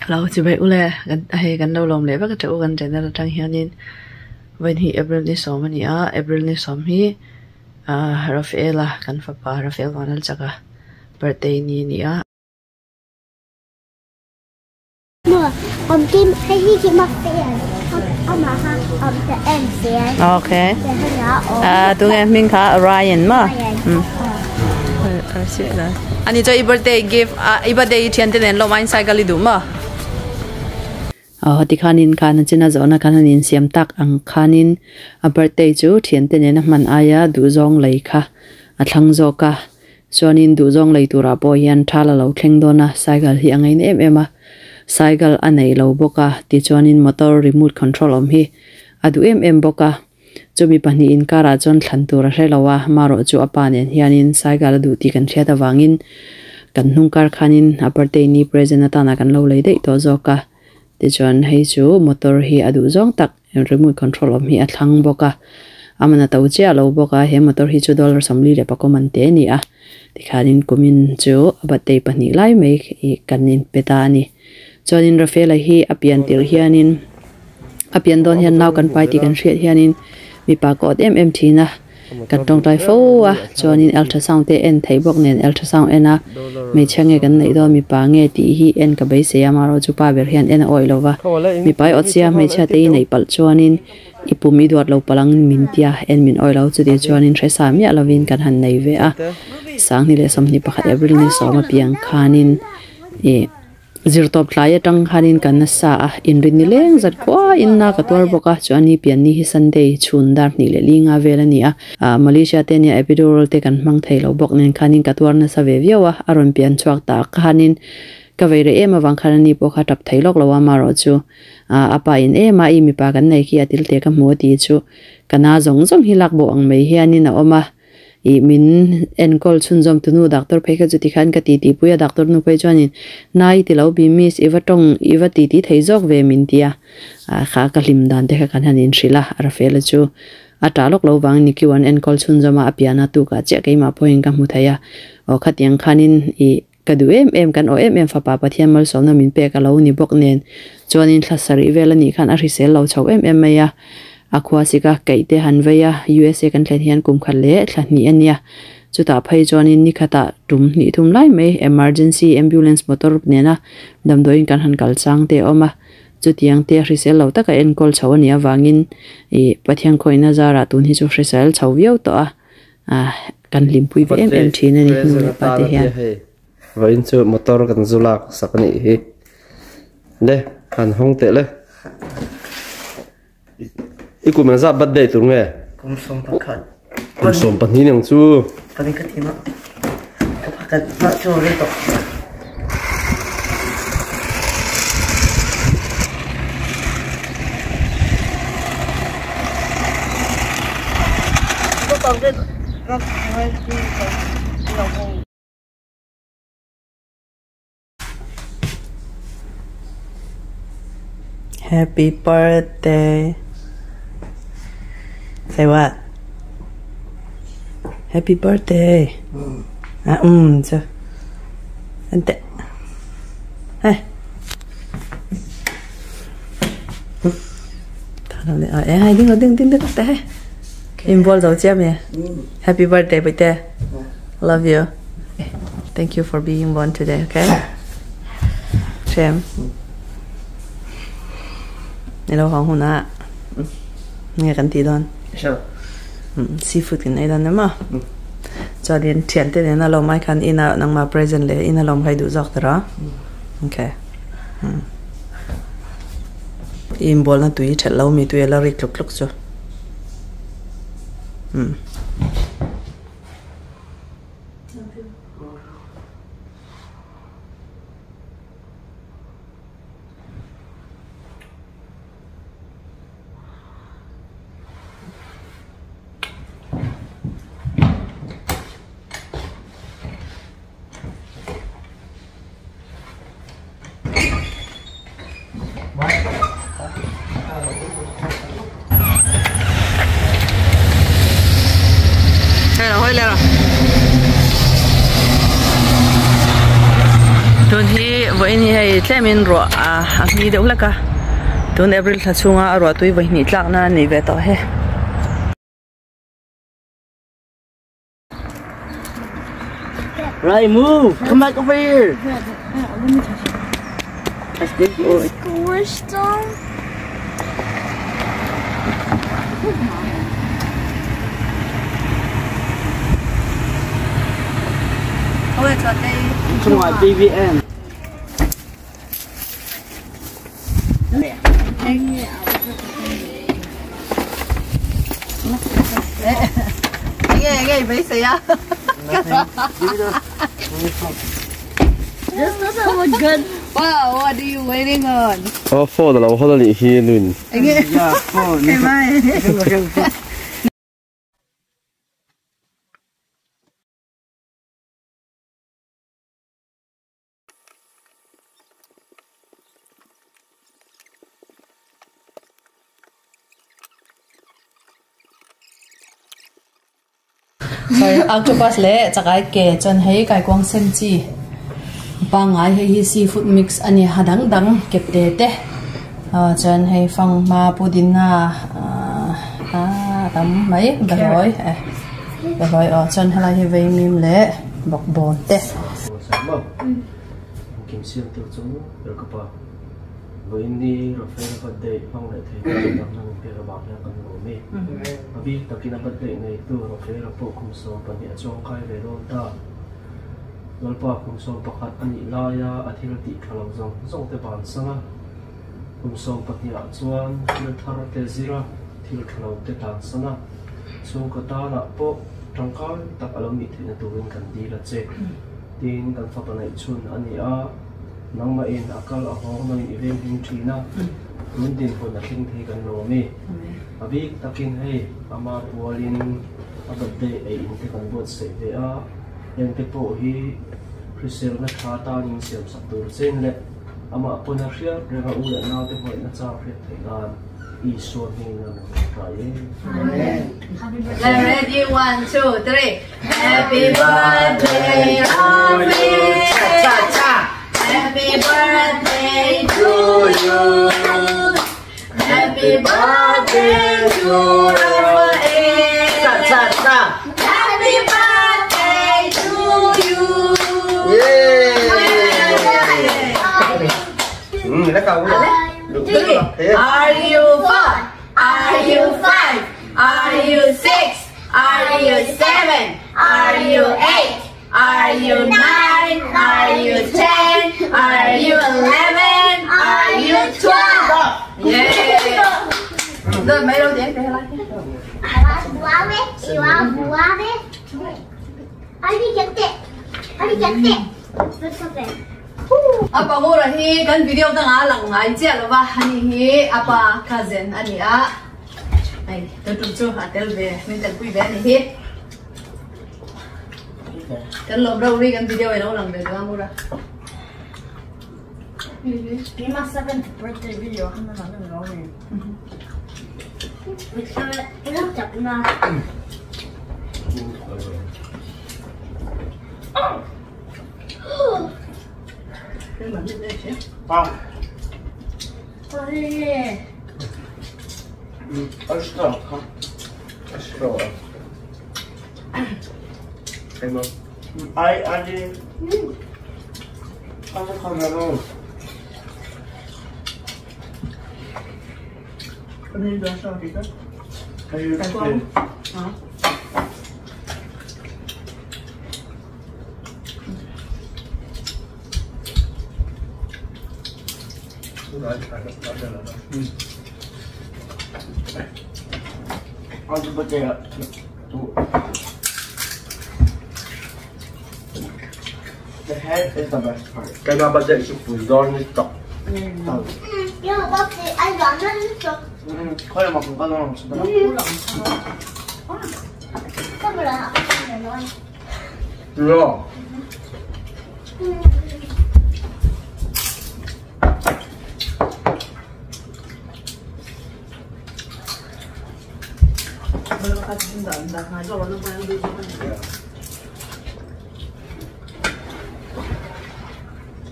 Lâu chỉ vậy ule hay gần đâu lòng lẽ các chỗ gần trên là trang hiện nên when he April ni som ni April ni som hi Rafael'a kan papa Rafael wanal chaka birthday ni Mưa kim hay hi kim mặc tiền mà ha the em tiền okay tụi em mình khá Ryan mà anh cho birthday gift birthday thian tên lo main cycle đi đúng mà thì khanin khana china zona khanin siam tak ang khanin birthday chu thian tên man aya du zong lei kha athlang zo ka chuanin du zong lei tura po hian thala lo thleng dona cycle hi angai ne em cycle anei lo boka ti chuanin motor remote control om hi adu em boka chumi pani in kara chon thlan tura hrelowa maro chu apanen hianin cycle du ti kan theta wangin kan hnung kar khanin birthday ni present atana kan lo lei dei to zoka ti chuan hei chu motor hi adu zong tak remote control om hi athlang boka amana to che lo boka he motor hi chu dollar samli le pakoman te ni a ti khanin kumin chu birthday pani lai me kanin peta ni chuanin Rafael'a hi apian tir hianin apian don hian nau kan pai ti kan hriat hianin mi pa ko em thina kan tong tai fo a chuanin ultrasound te en thei bok nen ultrasound ena me change kan nei do mi pa nge ti hi en ka bai se amaro chu pa ber hian en oi lova mi pai ochia me cha te nei pal chuanin ipumi dot lo palang mintia en min oi lo chu de chuanin thesa mi alovin kan han nei ve a sang ni le som ni pakhat April ni so ma piang khanin zirtop tlaya tang khanin kan sa in rin ni leng zat kwa inna ka tor boka chuani pian ni hi Sunday chundar ni le linga velani a Malaysia te ni epidural te kan mang thei lo bok nen khanin ka tor na sa ve viawa aron pian chuak ta khanin ka veire ema wang khanani po kha tap thailok lawa maro chu apa in ema I mi pa kan nei ki atil te ka mo ti chu kana zong zong hilak bo ang mei hianin a oma I min enkol chunjom tunu doctor pheka juti khan ka ti puya doctor nu pai chuanin nai ti lo bi miss iwatong iwati ti theijok ve min tia kha ka lim dan te kha kan hanin shrila Rafael'a chu atalok lo wang ni ki wan enkol chunjoma apiana tu ka che keima poing ka mu thaya o khatiang khanin kadu em kan o em fa pa pathian mal so na min pe ka lo ni bok nen chuanin thlasari velani khan a risel lo chho em maya akhwa sika kaite hanveya USA kan thlen hian kum khalle thlani ania chuta phai jonin ni khata tum ni thum lai me emergency ambulance motor nena damdoin kan han kal chang te oma chutiang te risel lo taka enkol chawani awangin pathian khoina zara tun hi chu risel chawviau to kan limpui ve em thina ni nu pa te hian vain chu motor kan zulak sakani hi le han hong te le iku men za birthday tur nge kum som pakhat kum som pani nang chu pani ka thima ka pakhat ma chu re to Happy birthday. Say what? Happy birthday. So. Ante. Hey. Hai đừng té. Em bol dấu chép nè. Happy birthday birthday. Love you. Thank you for being born today, okay? Xem. Hello Hoàng Hùng ạ. Nghe cần tí đón. Sure. Seafood cái này đón mà. Cho đến tiền thế này là lo mai khăn ina nang ma present le ina lom hay đủ giọt đó. Okay. Im bol na tui chat lâu mi tui la rik luk luk cho. Tuần hi với ni hay tlemin ro a ni deuh laka tun April thachunga ro tui vai ni tlak na ni ve to he Right, move. Come back over here. That's good boy. Squished them. ôi cho đây Come on, BBM. nghe mấy gì á This doesn't look good. wow what are you waiting on phone là ho li hi nun Yeah, phone. cái mai octopus le chakai ke chon hei kai kwang sem chi bangai hei seafood mix ani hadang dang kepte te chon hei fang ma pudina tam mai baroi chon halai hei vei mim le bok bon te kim siam tu chu er ka pa với ni Rafael'a birthday phong lại thấy cái năm năm kia là bảo nhà con ngủ mê và vì tập kia năm birthday này từ Rafael'a bộ cùng số và nhà trong khai về luôn ta rồi bảo cùng số bạc hạt anh nhị la ya anh thì là tị khá lâu dòng tới bàn sang cùng số bạc nhà chuan thì là thar tới zira thì là khá lâu tới bàn sang số cái ta là bộ trong cái tập alom nhị thì là tụi mình cần đi là chơi tin cần pháp này chun anh nhị nang ma in akal a hong noi event hing thina mun din ko na thing thei kan lo mi abi takin hei ama pualin abate ei in te kan bot se ve a yan te po hi prisel na thata ning siam sak tur chen le ama pona hria renga u le na te hoi na cha hret thei gan I so ni na kai amen ready 1 2 3 happy birthday Rafael cha cha Happy birthday to you. Happy birthday to Rafael. Happy birthday to you. Are you 4? Are you 5? Are you 6? Are you 7? Are you 8? Are you 9? Are you 10? Are you 11? Are you 12? Yeah. Rồi mấy đâu vậy? Để lại. Apa mo rahi kan video tang alang ngai che lo ba hani hi apa cousin ani a. Ai, tu chu hotel ve, min tel pui ve ni hi. Kan lo bro ri kan video ero lang de mo ra. Be my 7th birthday video. I'm not gonna know it. It's up now. Cái mình đi đây chứ. Ah, Sorry. Ashtra, huh? Ashtra. em không I did. I'm coming along. Bên đây đó sao thì đó. Are you Cái ready? con. Hả? On the birthday. The head is the best part. cái ba bật dậy chụp phủi giòn như cọc Nhưng mà bác sĩ anh đoán rất được. Khoai mà cũng có lòng sự đó. Các bạn là học để nói. được Belum kasih sendal, dah ngajar orang yang dulu kan.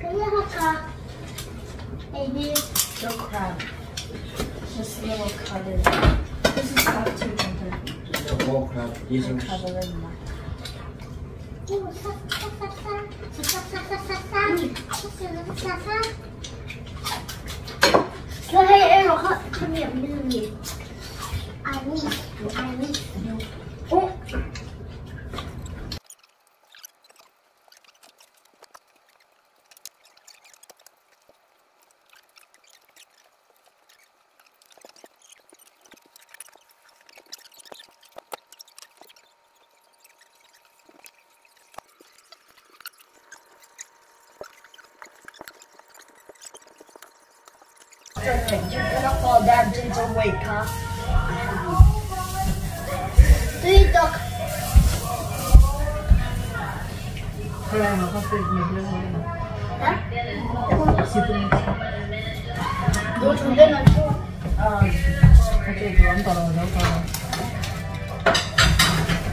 Kaya haka. Maybe No crab. Just little cutted. This is crab too, The whole crab. Using crab already. Rồi hay em nó không niệm như gì? Ai biết. Ô. Nó fall down trên trong weight hả? Tuy được. Rồi mà có phải mình lên rồi nè. Hả? Xịt lên. Đồ chúng đây là chua. Okay, cứ ăn tao rồi.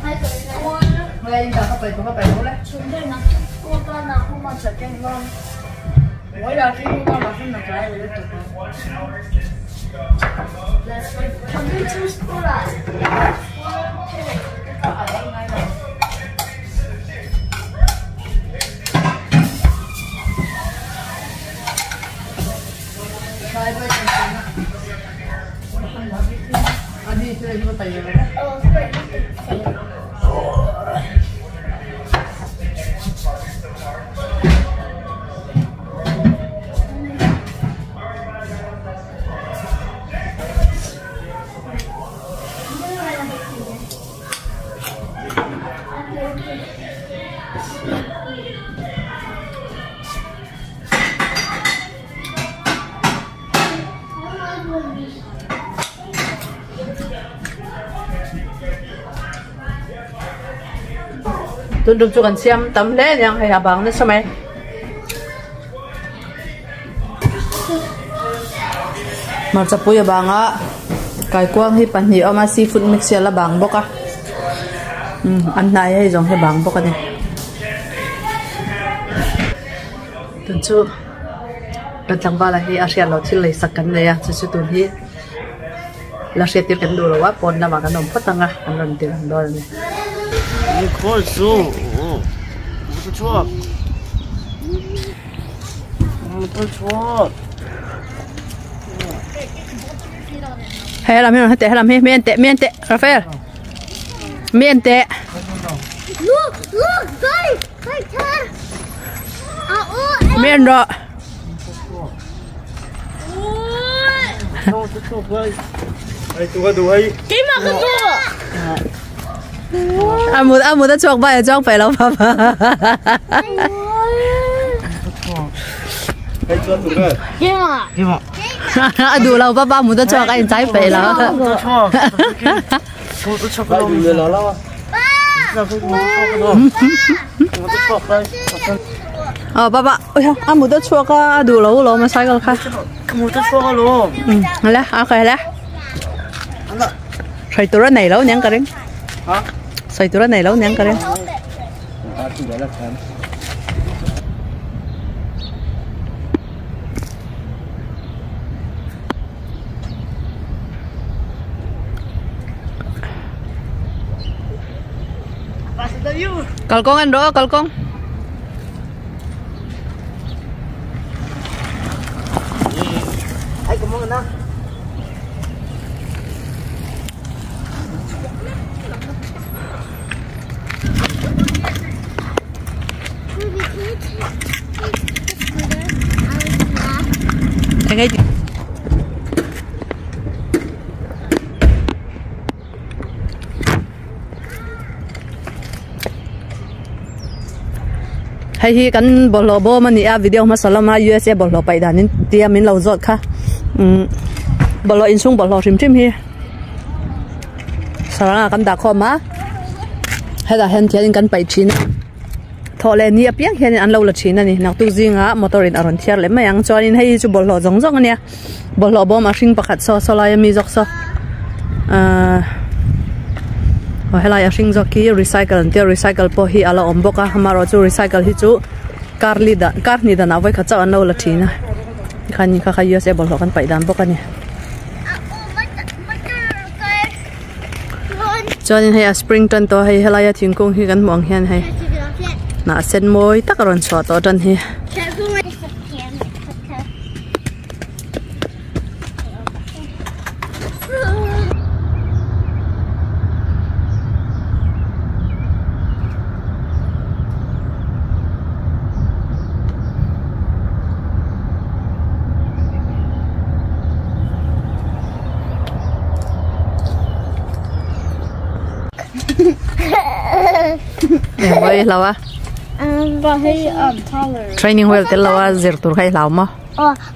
Hai cái này. Ngay giờ có phải đâu đấy. Chúng đây là cô con nào không mà trở thành ngon. Mỗi lần khi cô con mà không được cái rồi đấy. Chúng đây chưa school à? Adi itu yang kita tanya. Tuần được cho cần xem tấm lẽ nhang hay bằng nó sao mày? Mà chập bùi bằng á, cái quang hi pan hi ama seafood mix là bằng bốc á, ăn này hay giống hay bằng bốc á này. Tuần chú, lần thằng ba là hi Asia lẩu chỉ lấy sạc cắn này à, chú tuần hi là sẽ tiếp cận đồ rồi quá, pon là mà cái nồng phát tăng à, ăn lần tiền ăn đôi này. You call so. What the fuck? What the fuck? Hay làm hết miên tệ Rafael miên tệ Look, guys, turn. miên rồi What the fuck, guys? Ay, tuwa duhay. Cái mà cái anh muốn chuộc bài cho phải lâu mà Ay, tuwa duhay. cái mà đủ lâu ba muốn chuộc anh trái phải lâu What the fuck? Ay, duhay lala. What the fuck, guys? ba ôi anh muốn chuộc đủ lâu mà sai rồi kha What the fuck, alo? là ok là sai tụi này lâu nhang cái đấy Hả? sai tụi này lâu nhang cái đấy Chỉ đấy là phần. Kalkong anh đó kalkong Ay, kumang na. ngay hay hi kan bolo bo mani a video ma salama USA bolo pai danin tia min lo zot kha bolo insung bolo rim hi saranga kan da khoma heda hen thian kan pai chin thole ni apiang hian an lo la china ni nak tu zinga motorin aron thiar le mayang chuanin hei chu bolo zong zong ania bolo bo ma hring pakhat so lai mi jok so helai a hring zoki recycle an recycle po hi ala omboka hamaro chu recycle hi chu kar ni da na vai kha cha an lo la thina khăn khá khá sẽ bỏ lọ khăn phải đàn bốc anh cho nên hay Springton to hay là thiên cung khi gắn mỏng hiền hay nã sen môi tắc rồi xóa to chân hi Ôi lâu à? Và hay Training wheel til lâu à? Zir tur hay lâu mà?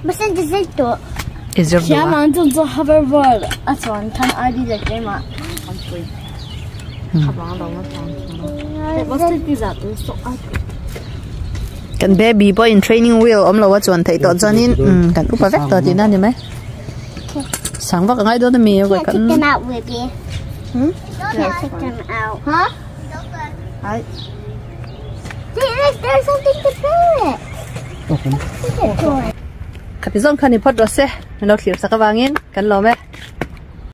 Mà sen chỉ zir tur. Zir tur à? Mà anh tụi hoverboard. À chọn thằng ai đi được cái mà. Không phải. Không bằng đâu mà chọn. What's the pizza? So Kan baby boy in training wheel lâu à chọn thấy to cho nên kan upa vét to thì nào nhỉ mấy? Sáng vác ngay đó mi vậy kan. Take them out with you. Can't take them out. Huh? Hi. There's something to put. Kati zong khani phot rose, lo khir sa ka wangin kan lo me.